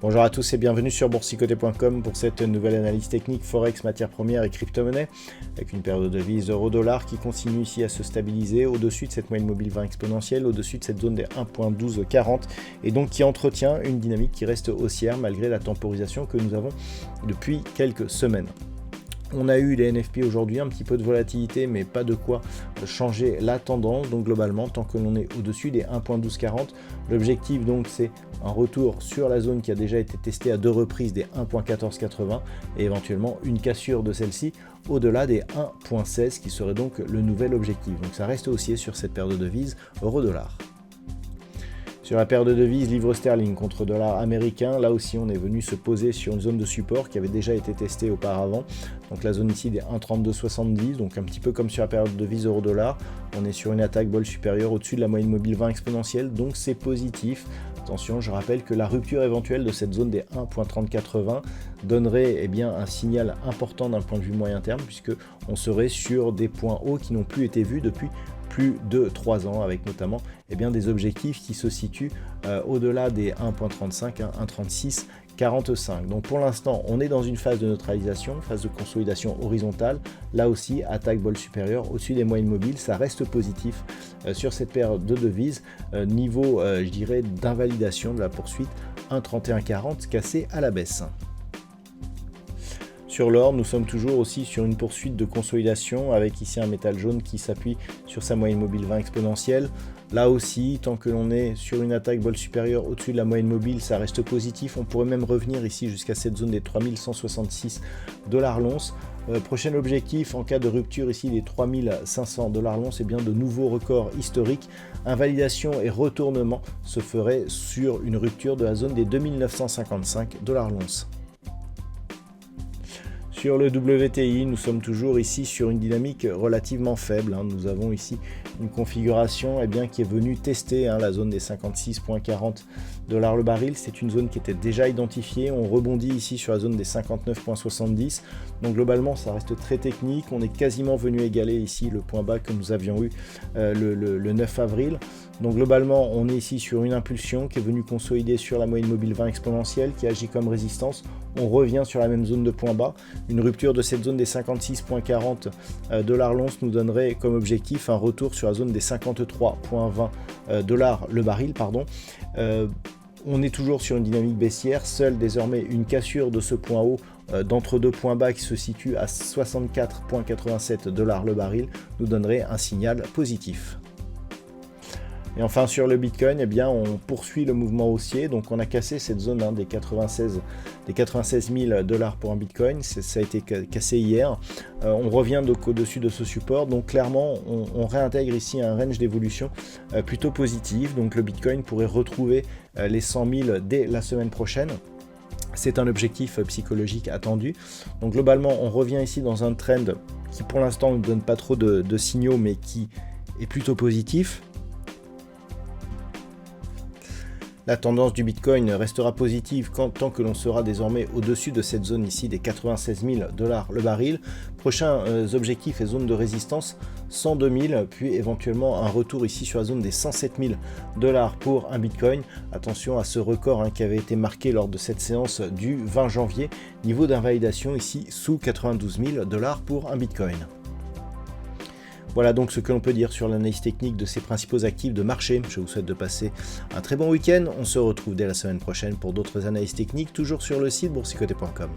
Bonjour à tous et bienvenue sur boursicoté.com pour cette nouvelle analyse technique Forex, matières premières et crypto-monnaies avec une paire de devises euro-dollar qui continue ici à se stabiliser au-dessus de cette moyenne mobile 20 exponentielle, au-dessus de cette zone des 1.1240 et donc qui entretient une dynamique qui reste haussière malgré la temporisation que nous avons depuis quelques semaines. On a eu les NFP aujourd'hui, un petit peu de volatilité, mais pas de quoi changer la tendance. Donc globalement, tant que l'on est au-dessus des 1.1240, l'objectif donc c'est un retour sur la zone qui a déjà été testée à deux reprises des 1.1480 et éventuellement une cassure de celle-ci au-delà des 1.16 qui serait donc le nouvel objectif. Donc ça reste haussier sur cette paire de devises euro-dollar. Sur la paire de devises livre sterling contre dollar américain, là aussi on est venu se poser sur une zone de support qui avait déjà été testée auparavant. Donc la zone ici des 1,3270, donc un petit peu comme sur la paire de devises euro-dollar. On est sur une attaque bol supérieure au-dessus de la moyenne mobile 20 exponentielle, donc c'est positif. Attention, je rappelle que la rupture éventuelle de cette zone des 1.3080 donnerait un signal important d'un point de vue moyen terme, puisque on serait sur des points hauts qui n'ont plus été vus depuis plus de 3 ans, avec notamment des objectifs qui se situent au-delà des 1.35, 1.36, 45. Donc pour l'instant, on est dans une phase de neutralisation, phase de consolidation horizontale. Là aussi, attaque bol supérieur au-dessus des moyennes mobiles, ça reste positif sur cette paire de devises. Niveau, je dirais, d'invalidation de la poursuite, 1.3140 cassé à la baisse. Sur l'or, nous sommes toujours aussi sur une poursuite de consolidation avec ici un métal jaune qui s'appuie sur sa moyenne mobile 20 exponentielle. Là aussi, tant que l'on est sur une attaque bol supérieure au-dessus de la moyenne mobile, ça reste positif. On pourrait même revenir ici jusqu'à cette zone des 3166 $ l'once. Prochain objectif en cas de rupture ici des 3500 $ l'once, et bien de nouveaux records historiques. Invalidation et retournement se ferait sur une rupture de la zone des 2955 $ l'once. Sur le WTI, nous sommes toujours ici sur une dynamique relativement faible. Nous avons ici une configuration qui est venue tester la zone des 56,40 $ le baril. C'est une zone qui était déjà identifiée. On rebondit ici sur la zone des 59,70. Donc globalement, ça reste très technique. On est quasiment venu égaler ici le point bas que nous avions eu le 9 avril. Donc globalement, on est ici sur une impulsion qui est venue consolider sur la moyenne mobile 20 exponentielle qui agit comme résistance. On revient sur la même zone de point bas. Une rupture de cette zone des 56,40 $ l'once nous donnerait comme objectif un retour sur la zone des 53,20 $ le baril. On est toujours sur une dynamique baissière. Seule désormais une cassure de ce point haut d'entre deux points bas qui se situe à 64,87 $ le baril nous donnerait un signal positif. Et enfin sur le Bitcoin, on poursuit le mouvement haussier. Donc on a cassé cette zone des 96 000 $ pour un Bitcoin. Ça a été cassé hier. On revient donc au-dessus de ce support. Donc clairement, on réintègre ici un range d'évolution plutôt positif. Donc le Bitcoin pourrait retrouver les 100 000 dès la semaine prochaine. C'est un objectif psychologique attendu. Donc globalement, on revient ici dans un trend qui pour l'instant ne donne pas trop de signaux, mais qui est plutôt positif. La tendance du Bitcoin restera positive tant que l'on sera désormais au-dessus de cette zone ici des 96 000 $ le baril. Prochains objectifs et zones de résistance, 102 000, puis éventuellement un retour ici sur la zone des 107 000 $ pour un Bitcoin. Attention à ce record qui avait été marqué lors de cette séance du 20 janvier. Niveau d'invalidation ici sous 92 000 $ pour un Bitcoin. Voilà donc ce que l'on peut dire sur l'analyse technique de ces principaux actifs de marché. Je vous souhaite de passer un très bon week-end. On se retrouve dès la semaine prochaine pour d'autres analyses techniques, toujours sur le site boursicoté.com.